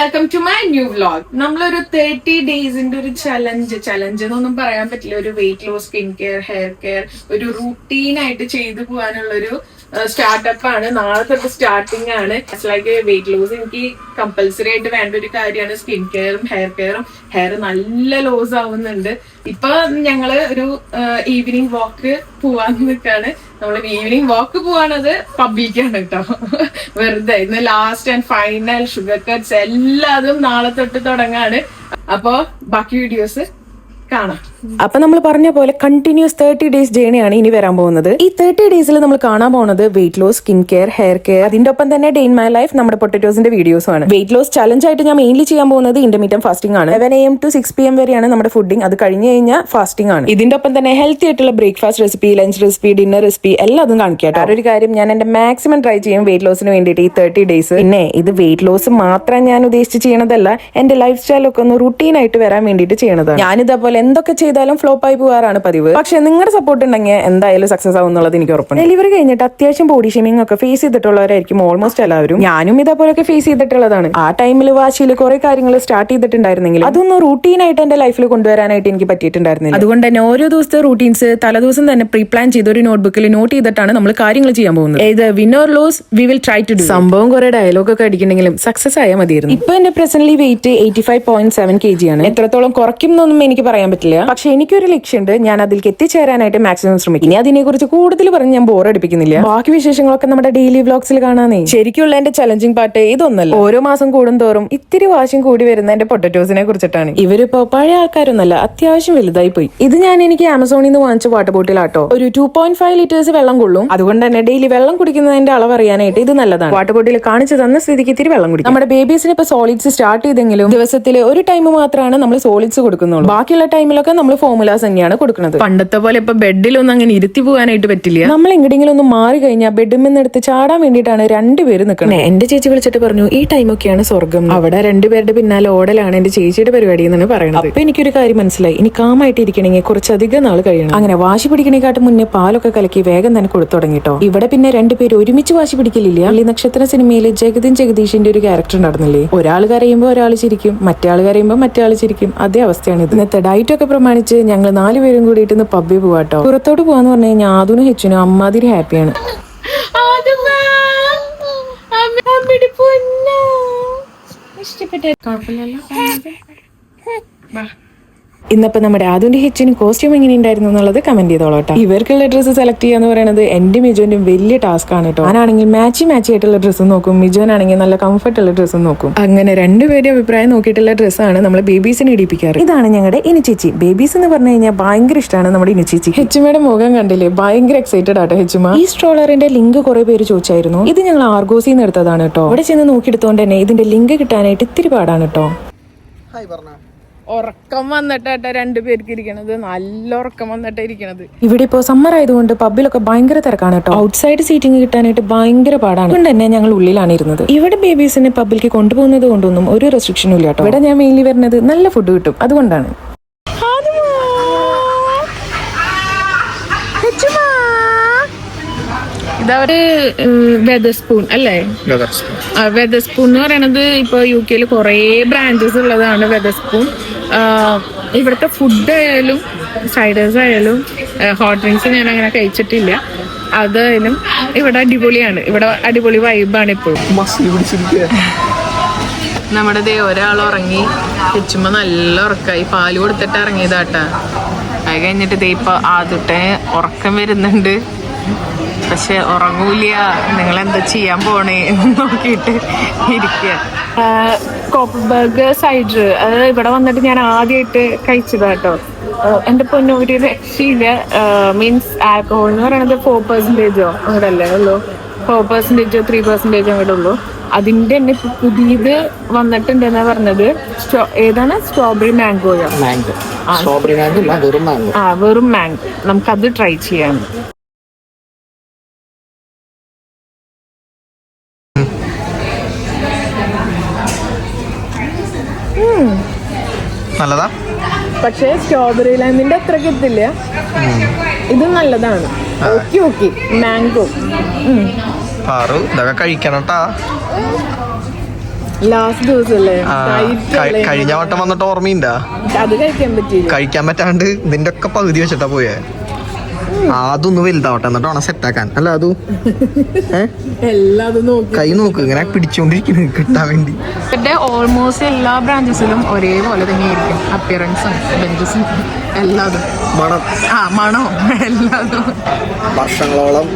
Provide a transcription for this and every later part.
Welcome to my new vlog. നമ്മളൊരു 30 ഡേയ്സിന്റെ ഒരു ചലഞ്ച് എന്നൊന്നും പറയാൻ പറ്റില്ല. ഒരു weight loss, skin care, hair care ഒരു റൂട്ടീനായിട്ട് ചെയ്തു പോകാനുള്ളൊരു സ്റ്റാർട്ടപ്പ് ആണ്. നാളെ തൊട്ട് സ്റ്റാർട്ടിങ് ആണ്. ഇറ്റ്സ് ലൈക്ക് വെയിറ്റ് ലോസ് എനിക്ക് കമ്പൽസറി ആയിട്ട് വേണ്ട ഒരു കാര്യമാണ്. സ്കിൻ കെയറും ഹെയർ കെയറും. ഹെയർ നല്ല ലോസ് ആവുന്നുണ്ട്. ഇപ്പൊ ഞങ്ങള് ഒരു ഈവനിങ് വാക്ക് പോവാൻ നിൽക്കാണ്. നമ്മൾ ഈവനിങ് വാക്ക് പോവാണത് പബ്ലിക്കാണ് കേട്ടോ. വെറുതെ ഇന്ന് last and final sugar cuts എല്ലാതും നാളെ തൊട്ട് തുടങ്ങാണ്. അപ്പൊ ബാക്കി വീഡിയോസ് കാണാം. അപ്പൊ നമ്മൾ പറഞ്ഞ പോലെ കണ്ടിന്യൂസ് 30 ഡേയ്സ് ജേണിയാണ് ഇനി വരാൻ പോകുന്നത്. ഈ 30 ഡേയ്സിൽ നമ്മൾ കാണാൻ പോകുന്നത് weight loss, skin care, hair care, അതിന്റെ ഒപ്പം തന്നെ ഡേ ഇൻ മൈ ലൈഫ്, നമ്മുടെ പൊട്ടറ്റോസിന്റെ വീഡിയോസ് ആണ്. വെയിറ്റ് ലോസ് ചലഞ്ച് ആയിട്ട് ഞാൻ മെയിൻലി ചെയ്യാൻ പോകുന്നത് ഇന്റർമീഡിയറ്റ് ഫാസ്റ്റിംഗ് ആണ്. 11 AM to 6 PM വരെയാണ് നമ്മുടെ ഫുഡിങ്. അത് കഴിഞ്ഞ് കഴിഞ്ഞാൽ ഫാസ്റ്റിംഗ് ആണ്. ഇതിന്റെ ഒപ്പം തന്നെ ഹെൽത്തി ആയിട്ടുള്ള breakfast recipe, lunch recipe, dinner recipe എല്ലാം അതും കാണിക്കാം. ഒരു കാര്യം, ഞാൻ എന്റെ മാക്സിമം ട്രൈ ചെയ്യും വെയിറ്റ് ലോസിന് വേണ്ടിയിട്ട് ഈ 30 ഡേയ്സ്. പിന്നെ ഇത് വെയിറ്റ് ലോസ് മാത്രം ഞാൻ ഉദ്ദേശിച്ച് ചെയ്യണതല്ല, എന്റെ ലൈഫ് സ്റ്റൈലൊക്കെ ഒന്ന് റുട്ടീൻ ആയിട്ട് വരാൻ വേണ്ടിയിട്ട് ചെയ്യണതാണ്. ഞാനിതേപോലെ എന്തൊക്കെ ചെയ്താലും ഫ്ലോപ്പ് ആയി പോകാറാണ് പതിവ്. പക്ഷെ നിങ്ങളുടെ സപ്പോർട്ട് ഉണ്ടെങ്കിൽ എന്തായാലും സക്സസ് ആവും എന്നുള്ളത് എനിക്ക് ഉറപ്പാണ്. ഡെലിവറി കഴിഞ്ഞിട്ട് അത്യാവശ്യം ബോഡി ഷേമിംഗ് ഒക്കെ ഫേസ് ചെയ്തിട്ടുള്ളവരായിരിക്കും ഓൾമോസ്റ്റ് എല്ലാവരും. ഞാനും ഇതേപോലെയൊക്കെ ഫേസ് ചെയ്തിട്ടുള്ളതാണ്. ആ ടൈമിൽ വാശിയിൽ കുറെ കാര്യങ്ങൾ സ്റ്റാർട്ട് ചെയ്തിട്ടുണ്ടായിരുന്നെങ്കിൽ അതൊന്നും റൂട്ടീനായിട്ട് എന്റെ ലൈഫിൽ കൊണ്ടുവരാനായിട്ട് എനിക്ക് പറ്റിയിട്ടുണ്ടായിരുന്നില്ല. അതുകൊണ്ട് തന്നെ ഓരോ ദിവസത്തെ റൂട്ടീൻസ് തലേദിവസം തന്നെ പ്രീ പ്ലാൻ ചെയ്ത് ഒരു നോട്ട്ബുക്കിൽ നോട്ട് ചെയ്തിട്ടാണ് നമ്മൾ കാര്യങ്ങൾ ചെയ്യാൻ പോകുന്നത്. ഏത് win or loss we will try to do. സംഭവം കുറെ ഡയലോഗ് ഒക്കെ അടിക്കണമെങ്കിലും സക്സസ് ആയാൽ മതിയായിരുന്നു. ഇപ്പൊ എന്റെ പ്രസന്റ്ലി വെയിറ്റ് 85.7 kg ആണ്. എത്രത്തോളം കുറയ്ക്കും എന്നൊന്നും എനിക്ക് പറയാൻ പറ്റില്ല. പക്ഷെ എനിക്കൊരു ലക്ഷ്യമുണ്ട്. ഞാൻ അതിലേക്ക് എത്തിച്ചേരാനായിട്ട് മാക്സിമം ശ്രമിക്കും. ഇനി അതിനെ കുറിച്ച് കൂടുതൽ പറഞ്ഞ് ഞാൻ ബോറടിപ്പിക്കുന്നില്ല. ബാക്കി വിശേഷങ്ങളൊക്കെ നമ്മുടെ ഡെയിലി വ്ലോഗ്സിൽ കാണാനേ. ശരിക്കുള്ള എന്റെ ചലഞ്ചിങ് പാർട്ട് ഇതൊന്നല്ല. ഓരോ മാസം കൂടുന്തോറും ഇത്തിരി വാശിയും കൂടി വരുന്ന എന്റെ പൊട്ടറ്റോസിനെ കുറിച്ചിട്ടാണ്. ഇവരിപ്പോ പഴയ ആൾക്കാരൊന്നല്ല, അത്യാവശ്യം വലുതായി പോയി. ഇത് ഞാൻ എനിക്ക് ആമസോണിൽ നിന്ന് വാങ്ങിച്ച വാട്ടർ ബോട്ടിലാട്ടോ. ഒരു 2.5 liters വെള്ളം കൊള്ളും. അതുകൊണ്ട് തന്നെ ഡെയിലി വെള്ളം കുടിക്കുന്നതിന്റെ അളവ് അറിയാനായിട്ട് ഇത് നല്ലതാണ്. വാട്ടർ ബോട്ടിൽ കാണിച്ചു തന്ന സ്ഥിതിക്ക് ഇത്തിരി വെള്ളം കുടിക്കും. നമ്മുടെ ബേബീസിന് ഇപ്പൊ സോളിഡ്സ് സ്റ്റാർട്ട് ചെയ്തെങ്കിലും ദിവസത്തിൽ ഒരു ടൈം മാത്രമാണ് നമ്മൾ സോളിഡ്സ് കൊടുക്കുന്നുള്ളൂ. ബാക്കിയുള്ള ടൈമിലൊക്കെ നമ്മൾ ഫോർമുലാസ് തന്നെയാണ് കൊടുക്കുന്നത്. പണ്ടത്തെ പോലെ ഇപ്പൊ ബെഡിലൊന്നും അങ്ങനെ ഇരുത്തി പോകാനായിട്ട് പറ്റില്ല. നമ്മൾ എങ്ങടെങ്കിലും ഒന്ന് മാറി കഴിഞ്ഞാൽ ബെഡ്മിന്ന് എടുത്ത് ചാടാൻ വേണ്ടിയിട്ടാണ് രണ്ടുപേര് നിൽക്കുന്നത്. എന്റെ ചേച്ചി വിളിച്ചിട്ട് പറഞ്ഞു ഈ ടൈമൊക്കെയാണ് സ്വർഗം. അവിടെ രണ്ടുപേരുടെ പിന്നാലെ ഓടലാണ് എന്റെ ചേച്ചിയുടെ പരിപാടി എന്നാണ് പറയുന്നത്. അപ്പൊ എനിക്കൊരു കാര്യം മനസ്സിലായി, ഇനി കാമായിട്ട് ഇരിക്കണമെങ്കിൽ കുറച്ചധികം നാൾ കഴിയണം. അങ്ങനെ വാശി പിടിക്കണേക്കാട്ട് മുന്നേ പാലൊക്കെ കലക്കി വേഗം തന്നെ കൊടുത്തു തുടങ്ങിട്ടോ. ഇവിടെ പിന്നെ രണ്ടുപേര് ഒരുമിച്ച് വാശി പിടിക്കലില്ല. ഈ നക്ഷത്ര സിനിമയിൽ ജഗദീഷിന്റെ ഒരു ക്യാരക്ടർ നടന്നില്ലേ, ഒരാൾ കരയുമ്പോൾ ഒരാൾ ചിരിക്കും, മറ്റേ ആൾ കരയുമ്പോൾ മറ്റേ ആൾ ചിരിക്കും. അതേ അവസ്ഥയാണ് ഇത്. ഇന്നത്തെ ഡയറ്റ് ഒക്കെ പ്രമാണിച്ച് ഞങ്ങൾ 4 പേരും കൂടിയിട്ട് ഇന്ന് പബ്ബിൽ പോവാട്ടോ. പുറത്തോട്ട് പോവാന്ന് പറഞ്ഞു കഴിഞ്ഞാൽ ആദുനും ഹെച്ചിനും അമ്മാതിരി ഹാപ്പിയാണ്. ഇന്നപ്പോ നമ്മുടെ ആദുന്റെ ഹെച്ചിനും കോസ്റ്റ്യൂം എങ്ങനെ ഉണ്ടായിരുന്നു എന്നുള്ളത് കമന്റ് ചെയ്തോളാം. ഇവർക്കുള്ള ഡ്രസ്സ് സെലക്ട് ചെയ്യാന്ന് പറയുന്നത് എന്റെ മിജോന്റെയും വലിയ ടാസ്ക് ആണ് കേട്ടോ. ഞാനാണെങ്കിൽ മാച്ച് ആയിട്ടുള്ള ഡ്രസ്സും നോക്കും, മിജോനാണെങ്കിൽ നല്ല കംഫർട്ട് ഉള്ള ഡ്രസ്സും നോക്കും. അങ്ങനെ രണ്ടുപേരുടെ അഭിപ്രായം നോക്കിയിട്ടുള്ള ഡ്രസ്സാണ് നമ്മൾ ബേബീസിന് ഇടിപ്പിക്കാറ്. ഇതാണ് ഞങ്ങളുടെ ഇനിച്ചേച്ചി. ബേബീസ് എന്ന് പറഞ്ഞു കഴിഞ്ഞാൽ ഭയങ്കര ഇഷ്ടമാണ് നമ്മുടെ ഇനിച്ചേച്ചി. ഹെച്ചുമയുടെ മുഖം കണ്ടില്ലേ, ഭയങ്കര എക്സൈറ്റഡ് ആട്ടോ ഹെച്ചുമ. ഈ സ്ട്രോളറിന്റെ ലിങ്ക് കുറെ പേര് ചോദിച്ചായിരുന്നു. ഇത് ഞങ്ങൾ ആർഗോസിന്ന് എടുത്തതാണ് കേട്ടോ. ഇവിടെ ചെന്ന് നോക്കിയെടുത്തോണ്ട് തന്നെ ഇതിന്റെ ലിങ്ക് കിട്ടാനായിട്ട് ഇത്തിരി പാടാണ് കേട്ടോ. ഉറക്കം വന്നിട്ടാ രണ്ടുപേർക്ക് ഇരിക്കണത്. നല്ല ഉറക്കം വന്നിട്ടാ ഇരിക്കണത്. ഇവിടെ ഇപ്പോ സമ്മർ ആയതുകൊണ്ട് പബ്ബിലൊക്കെ ഭയങ്കര തിരക്കാണ് കേട്ടോ. ഔട്ട്സൈഡ് സീറ്റിംഗ് കിട്ടാനായിട്ട് ഭയങ്കര പാടാണ്. അതുകൊണ്ട് തന്നെ ഞങ്ങൾ ഉള്ളിലാണ് ഇരുന്നത്. ഇവിടെ ബേബീസിനെ പബ്ബിലേക്ക് കൊണ്ടുപോകുന്നത് കൊണ്ടൊന്നും ഒരു റെസ്ട്രിക്ഷനും ഇല്ല കേട്ടോ. ഇവിടെ ഞാൻ മെയിൻലി വരുന്നത് നല്ല ഫുഡ് കിട്ടും, അതുകൊണ്ടാണ്. ഇതവര് വെതർ സ്പൂൺ അല്ലേ? വെതർ സ്പൂൺ എന്ന് പറയണത് ഇപ്പൊ UK കുറെ ബ്രാഞ്ചസ് ഉള്ളതാണ്. വെതർ സ്പൂൺ ഇവിടുത്തെ ഫുഡ് ആയാലും സൈഡേഴ്സ് ആയാലും ഹോട്ട് ഡ്രിങ്ക്സ് ഞാൻ അങ്ങനെ കഴിച്ചിട്ടില്ല. അതായാലും ഇവിടെ അടിപൊളിയാണ്. ഇവിടെ അടിപൊളി വൈബാണ് ഇപ്പോഴും. നമ്മുടെ ഒരാൾ ഉറങ്ങി, ഹെച്ചുമ്പോ നല്ല ഉറക്കായി. പാല് കൊടുത്തിട്ട് ഇറങ്ങിയതാട്ടാ. അത് കഴിഞ്ഞിട്ട് ഇപ്പൊ ആദ്യത്തെ ഉറക്കം വരുന്നുണ്ട്, പക്ഷെ ഉറങ്ങൂല. നിങ്ങൾ എന്താ ചെയ്യാൻ പോണേ എന്ന് നോക്കിയിട്ട് ഇരിക്കുക. കോപ്പർബർഗ് സൈഡർ അത് ഇവിടെ വന്നിട്ട് ഞാൻ ആദ്യമായിട്ട് കഴിച്ചതാട്ടോ. എന്റെ പൊന്നു ഒരു രക്ഷയില്ല. മീൻസ് ആൽക്കഹോൾ എന്ന് പറയുന്നത് 4% അങ്ങോട്ട് അല്ലേ ഉള്ളൂ. 4% 3% അങ്ങോട്ട് ഉള്ളൂ. അതിന്റെ തന്നെ പുതിയത് വന്നിട്ടുണ്ടെന്നാ പറഞ്ഞത്. ഏതാണ്? സ്ട്രോബെറി മാംഗോയോ? വെറും മാംഗോ. നമുക്കത് ട്രൈ ചെയ്യാം. നല്ലതാ, പക്ഷെ സ്ട്രോബെറി ലാൻഡിന്റെ അത്രക്ക് എത്തില്ല. ഇത് നല്ലതാണ്. ഓക്കെ മാംഗോ ഇതൊക്കെ കഴിക്കണം. ലാസ്റ്റ് ദിവസല്ലേ കഴിഞ്ഞ വട്ടം വന്നിട്ട് ഓർമ്മയുണ്ടാ? അത് കഴിക്കാൻ പറ്റിയില്ല. കഴിക്കാൻ പറ്റാണ്ട് ഇതിന്റെ ഒക്കെ പകുതി വെച്ചിട്ടാ പോയേ. അതൊന്ന് വലുതാവട്ടെ എന്നിട്ട് വേണം സെറ്റാക്കാൻ. അല്ല അതു എല്ലാതും നോക്കി കൈ നോക്ക് ഇങ്ങനെ പിടിച്ചോണ്ടിരിക്കുന്നു കിട്ടാൻ വേണ്ടി. ഇവിടെ ഓൾമോസ്റ്റ് എല്ലാ ബ്രാഞ്ചസിലും ഒരേപോലെ തന്നെയായിരിക്കും അപ്പിയറൻസും ബെഞ്ചസും എല്ലാതും. മണം മണോ എല്ലാതും. വർഷങ്ങളോളം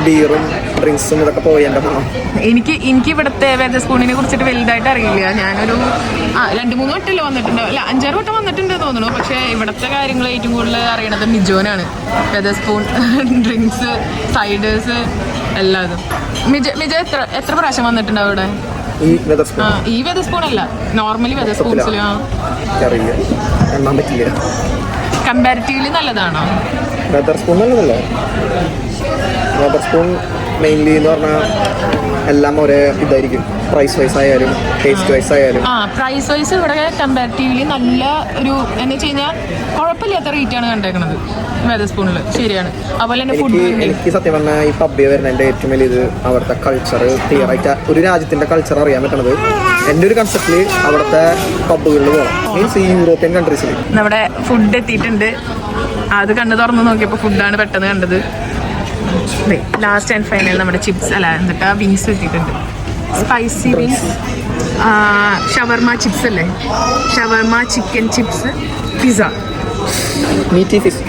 ബീറും ഡ്രിങ്ക്സും ഇതൊക്കെ പോയി എന്റെ മണം. എനിക്ക് ഇവിടുത്തെ വെതർസ്പൂണിനെ കുറിച്ചിട്ട് വലുതായിട്ട് അറിയില്ല. ഞാനൊരു 2-3 വട്ടമല്ലേ വന്നിട്ടുണ്ട്, അല്ല 5-6 വട്ടം വന്നിട്ടുണ്ട് തോന്നുന്നു. പക്ഷെ ഇവിടുത്തെ കാര്യങ്ങൾ ഏറ്റവും കൂടുതൽ അറിയണത് മിജോനാണ്. വെതർസ്പൂൺ, ഡ്രിങ്ക്സ്, സൈഡേഴ്സ് എല്ലാതും. മിജ എത്ര പ്രാവശ്യം വന്നിട്ടുണ്ട് അവിടെ? ഈ വെതർസ്പൂൺ അല്ല, നോർമലി വെതർസ്പൂൺസിൽ കമ്പാരിറ്റീവ്ലി നല്ലതാണോ? വെതർസ്പൂൺ നല്ലതല്ലേ? വെതർസ്പൂൺ മെയിൻലി എന്ന് പറഞ്ഞാൽ എല്ലാം ഒരേ ഇതായിരിക്കും. പ്രൈസ് വൈസ് ആയാലും ടേസ്റ്റ് വൈസ് ആയാലും. പ്രൈസ് വൈസ് ഇവിടെ കമ്പാരിറ്റീവ്ലി നല്ല ഒരു എന്ന് വെച്ച് കഴിഞ്ഞാൽ കുഴപ്പമില്ലാത്ത റേറ്റ് ആണ് കണ്ടേക്കുന്നത് വെതർസ്പൂണിൽ. ശരിയാണ്. അതുപോലെ തന്നെ ഫുഡ് എനിക്ക് സത്യം പറഞ്ഞാൽ ഈ പബ്ബിൽ വരുന്നതിന്റെ ഏറ്റവും വലിയ ഇത് അവിടുത്തെ കൾച്ചർ ക്ലിയർ ആയിട്ട് ഒരു രാജ്യത്തിന്റെ കൾച്ചർ അറിയാൻ പറ്റണത് എൻ്റെ ഒരു കൺസെപ്റ്റില് അവിടുത്തെ പബ്ബുകളിൽ പോകണം. മീൻസ് ഈ യൂറോപ്യൻ കൺട്രീസിൽ നമ്മുടെ ഫുഡ് എത്തിയിട്ടുണ്ട്. അത് കണ്ണ് തുറന്ന് നോക്കിയപ്പോൾ ഫുഡാണ് പെട്ടെന്ന് കണ്ടത്. ലാസ്റ്റ് ആൻഡ് ഫൈനൽ നമ്മുടെ ചിപ്സ് അല്ല എന്നിട്ട് വിങ്സ് എത്തിയിട്ടുണ്ട്. സ്പൈസി വിങ്സ്, ഷവർമ ചിപ്സ് അല്ലേ, ഷവർമ ചിക്കൻ ചിപ്സ്, പിസ്സ, മീറ്റി പിസ്സ,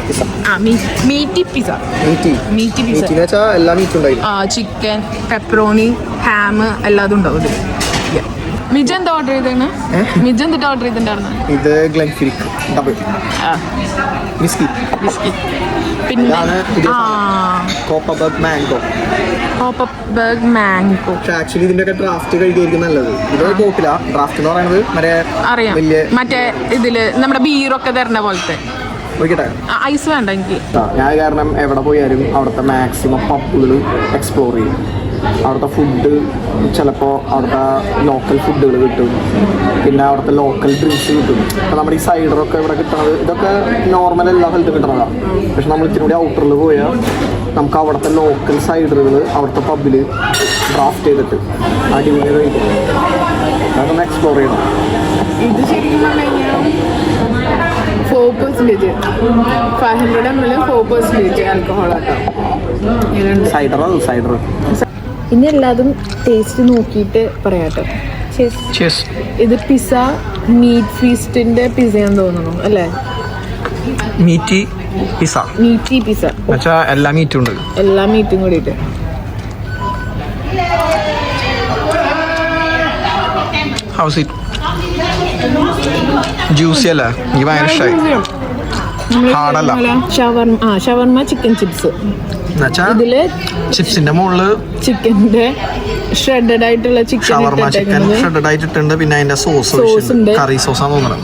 എല്ലാ മീറ്റും ഉണ്ടായിരുന്നു. ചിക്കൻ, പെപ്പറോണി, ഹാം എല്ലാതും ഉണ്ടാവും ഇതിൽ. മിജ എന്താ ഓർഡർ ചെയ്തേണ്? മിജ എന്നിട്ട് ഓർഡർ ചെയ്തിട്ടുണ്ടായിരുന്നു. ഇത് ഗ്ലെൻഫിഡിക് ഡബിൾ വിസ്കി. പിന്നെ കോപ്പബർഗ് മാംഗോ. പക്ഷെ ആക്ച്വലി ഇതിന്റെ ഡ്രാഫ്റ്റ് കഴിക്കായിരിക്കും നല്ലത്. ഇത് ബോട്ടില ഡ്രാഫ്റ്റ് എന്ന് പറയുന്നത് അറിയാം, മറ്റേ ഇതില് നമ്മുടെ ബീറൊക്കെ തരുന്ന പോലത്തെ. ഐസ് വേണ്ട എനിക്ക്. ഞാൻ കാരണം എവിടെ പോയാലും അവിടുത്തെ മാക്സിമം പബ്ബുകൾ എക്സ്പ്ലോർ ചെയ്യും. അവിടുത്തെ ഫുഡ് ചിലപ്പോൾ അവിടുത്തെ ലോക്കൽ ഫുഡുകൾ കിട്ടും, പിന്നെ അവിടുത്തെ ലോക്കൽ ഡ്രിങ്ക്സ് കിട്ടും. അപ്പോൾ നമ്മുടെ ഈ സൈഡറൊക്കെ ഇവിടെ കിട്ടുന്നത് ഇതൊക്കെ നോർമൽ എല്ലാ സ്ഥലത്തും കിട്ടുന്നതാണ്. പക്ഷെ നമ്മൾ ഇത്തിരി കൂടി ഔട്ടറിൽ പോയാൽ നമുക്ക് അവിടുത്തെ ലോക്കൽ സൈഡറുകൾ അവിടുത്തെ പബ്ബിൽ ഡ്രാഫ്റ്റ് ചെയ്തിട്ട് അടിപൊളി കഴിക്കും. അതൊന്ന് എക്സ്പ്ലോർ ചെയ്യണം. ഇത് ശരിക്കും പറഞ്ഞു 4% 500 ml 4% ആൽക്കഹോൾ ആട്ടോ. സൈഡർ ഇനി എല്ലാതും ടേസ്റ്റ് നോക്കിയിട്ട് പറയാട്ടോ. ഇത് പിസ്സ മീറ്റ് ഫീസ്റ്റിന്റെ പിസ്സയാന്ന് തോന്നുന്നു അല്ലേ? മീറ്റി പിസ്സ എല്ലാ മീറ്റും ഉണ്ട്, എല്ലാ മീറ്റും കൂടിയിട്ട്. ജ്യൂസി അല്ല, എനിക്ക് ഭയങ്കര ഇഷ്ടമായി. ഹാർഡല്ല. ഷവർമ ചിക്കൻ ചിപ്സ്. ഇതില് ചിപ്സിന്റെ മുകളില് ചിക്കന്റെ ഷ്രെഡഡ് ആയിട്ടുള്ള ഷവർമ ചിക്കൻ ഷ്രെഡഡ് ആയിട്ടുണ്ട്. പിന്നെ അതിന്റെ സോസ് കറി സോസാന്ന് തോന്നുന്നത്.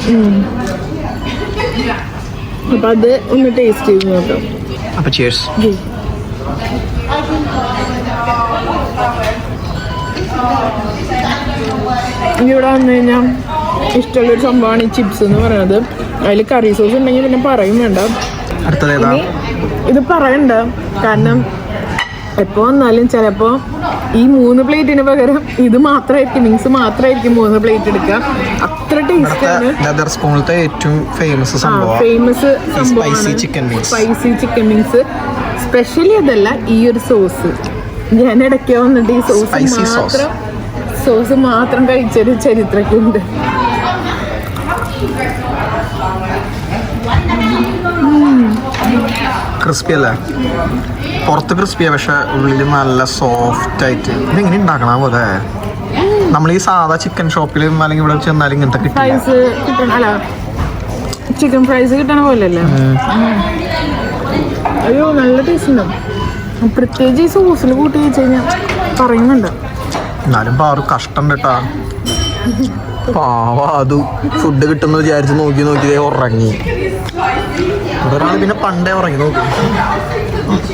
അപ്പൊ അത് ഒന്ന് ടേസ്റ്റ് ചെയ്ത് നോക്കാം. അപ്പൊ cheers. ഇവിടെ വന്നു കഴിഞ്ഞാൽ ഇഷ്ടമുള്ളൊരു സംഭവമാണ് ഈ ചിപ്സ് എന്ന് പറയുന്നത്. അതിൽ കറി സോസ് ഉണ്ടെങ്കിൽ പിന്നെ പറയും വേണ്ട. ഇത് പറയണ്ട, കാരണം എപ്പോൾ വന്നാലും ചിലപ്പോൾ ഈ 3 പ്ലേറ്റിന് പകരം ഇത് മാത്രമായിരിക്കും, വിങ്സ് മാത്രമായിരിക്കും 3 പ്ലേറ്റ് എടുക്കുക. അത്ര ടേസ്റ്റാണ്. ഏറ്റവും famous spicy chicken wings. Specially അതല്ല, ഈ ഒരു സോസ് ഞാൻ ഇടയ്ക്ക് വന്നിട്ട് ഈ സോസ് മാത്രം കഴിച്ചൊരു ചരിത്രമൊക്കെ ഉണ്ട്. ക്രിസ്പി അല്ലേ? പുറത്ത് ക്രിസ്പിയാ, പക്ഷെ ഉള്ളിൽ നല്ല സോഫ്റ്റ് ആയിട്ട്. ഇതെങ്ങനെ ഉണ്ടാക്കണ പോലെ നമ്മൾ ഈ സാധാ ചിക്കൻ ഷോപ്പിലും അല്ലെങ്കിൽ ഇവിടെ ചെന്നാലും ഇങ്ങനത്തെ ചിക്കൻ ഫ്രൈസ് കിട്ടണ പോലെയല്ലേ? അയ്യോ നല്ല ടേസ്റ്റ് ഉണ്ടാവും. പ്രത്യേകിച്ച് ഈ സോസിൽ കൂട്ടി വെച്ച് കഴിഞ്ഞാൽ പറയുന്നുണ്ട്. എന്നാലും പാറു കഷ്ടം കേട്ടാ. പാവ അത് ഫുഡ് കിട്ടുന്ന വിചാരിച്ച് നോക്കി ഉറങ്ങി. ഒരാൾ പിന്നെ പണ്ടേ ഉറങ്ങി നോക്കി.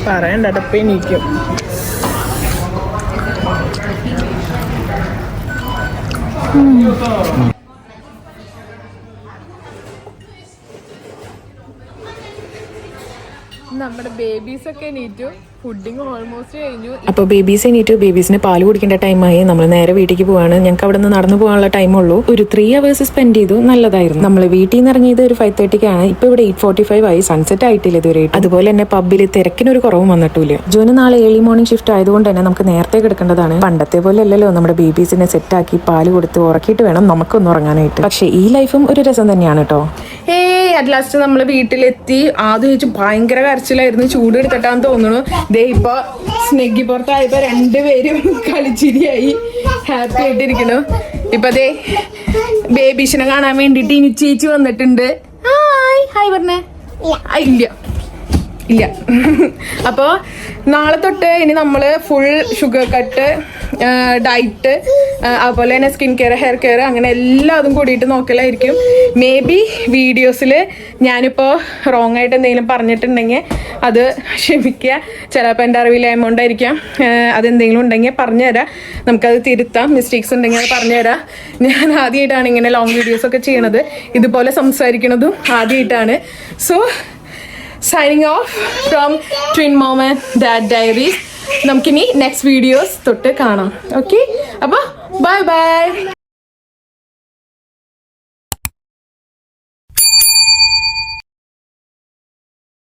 പറയണ്ട അടപ്പ എനിക്കും. നമ്മുടെ ബേബീസൊക്കെ എണീറ്റു. ഫുഡിങ് ഓൾമോസ്റ്റ് കഴിഞ്ഞു. അപ്പോൾ ബേബീസ് എണീറ്റ് ബേബീസിന് പാല് കുടിക്കേണ്ട ടൈമായി. നമ്മൾ നേരെ വീട്ടിലേക്ക് പോവാണ്. ഞങ്ങൾക്ക് അവിടെ നിന്ന് നടന്നു പോകാനുള്ള ടൈമുള്ളൂ. ഒരു 3 hours സ്പെൻഡ് ചെയ്തു. നല്ലതായിരുന്നു. നമ്മൾ വീട്ടിൽ നിന്ന് ഇറങ്ങിയത് ഒരു 5:30 ഇപ്പൊ ഇവിടെ 8:45 ആയി. സൺസെറ്റ് ആയിട്ടില്ല ഇതുവരെ. അതുപോലെ തന്നെ പബ്ബിൽ തിരക്കിനൊരു കുറവും വന്നിട്ടില്ല. ജോന് നാളെ ഏർലി മോർണിംഗ് ഷിഫ്റ്റ് ആയതുകൊണ്ട് തന്നെ നമുക്ക് നേരത്തെ കിടക്കേണ്ടതാണ്. പണ്ടത്തെ പോലെ അല്ലല്ലോ നമ്മുടെ ബേബീസിനെ സെറ്റാക്കി പാല് കൊടുത്ത് ഉറക്കിയിട്ട് വേണം നമുക്കൊന്ന് ഉറങ്ങാനായിട്ട്. പക്ഷേ ഈ ലൈഫും ഒരു രസം തന്നെയാണ് കേട്ടോ. അറ്റ് ലാസ്റ്റ് നമ്മൾ വീട്ടിലെത്തി. ആദ്യം വെച്ച് ഭയങ്കര കരച്ചിലായിരുന്നു. ചൂട് എടുത്തിട്ടാന്ന് തോന്നുന്നു. ദേ ഇപ്പൊ സ്നെഗ്ഗി പുറത്തായപ്പോ രണ്ടുപേരും കളിച്ചിരിയായി ഹാപ്പി ആയിട്ടിരിക്കണു. ഇപ്പൊ ദേ ബേബീസിനെ കാണാൻ വേണ്ടിട്ട് ഇനി ചേച്ചി വന്നിട്ടുണ്ട്. ഹായ് പറഞ്ഞേ. ഇല്ല അപ്പോൾ നാളെ തൊട്ട് ഇനി നമ്മൾ ഫുൾ ഷുഗർ കട്ട് ഡയറ്റ് അതുപോലെ തന്നെ സ്കിൻ കെയർ ഹെയർ കെയർ അങ്ങനെ എല്ലാതും കൂടിയിട്ട് നോക്കലായിരിക്കും. മേ ബി വീഡിയോസിൽ ഞാനിപ്പോൾ റോങ് ആയിട്ട് എന്തെങ്കിലും പറഞ്ഞിട്ടുണ്ടെങ്കിൽ അത് ക്ഷമിക്കുക. ചിലപ്പോൾ എൻ്റെ അറിവിൽ എമൗണ്ട് ആയിരിക്കാം. അതെന്തെങ്കിലും ഉണ്ടെങ്കിൽ പറഞ്ഞുതരാം. നമുക്കത് തിരുത്താം. മിസ്റ്റേക്സ് ഉണ്ടെങ്കിൽ അത് പറഞ്ഞുതരാം. ഞാൻ ആദ്യമായിട്ടാണ് ഇങ്ങനെ ലോങ് വീഡിയോസൊക്കെ ചെയ്യണത്. ഇതുപോലെ സംസാരിക്കണതും ആദ്യമായിട്ടാണ്. So signing off from Twin Mom and Dad Diaries. നമുക്കിനി നെക്സ്റ്റ് വീഡിയോസ് തൊട്ട് കാണാം. ഓക്കെ, അപ്പോൾ ബൈ ബൈ.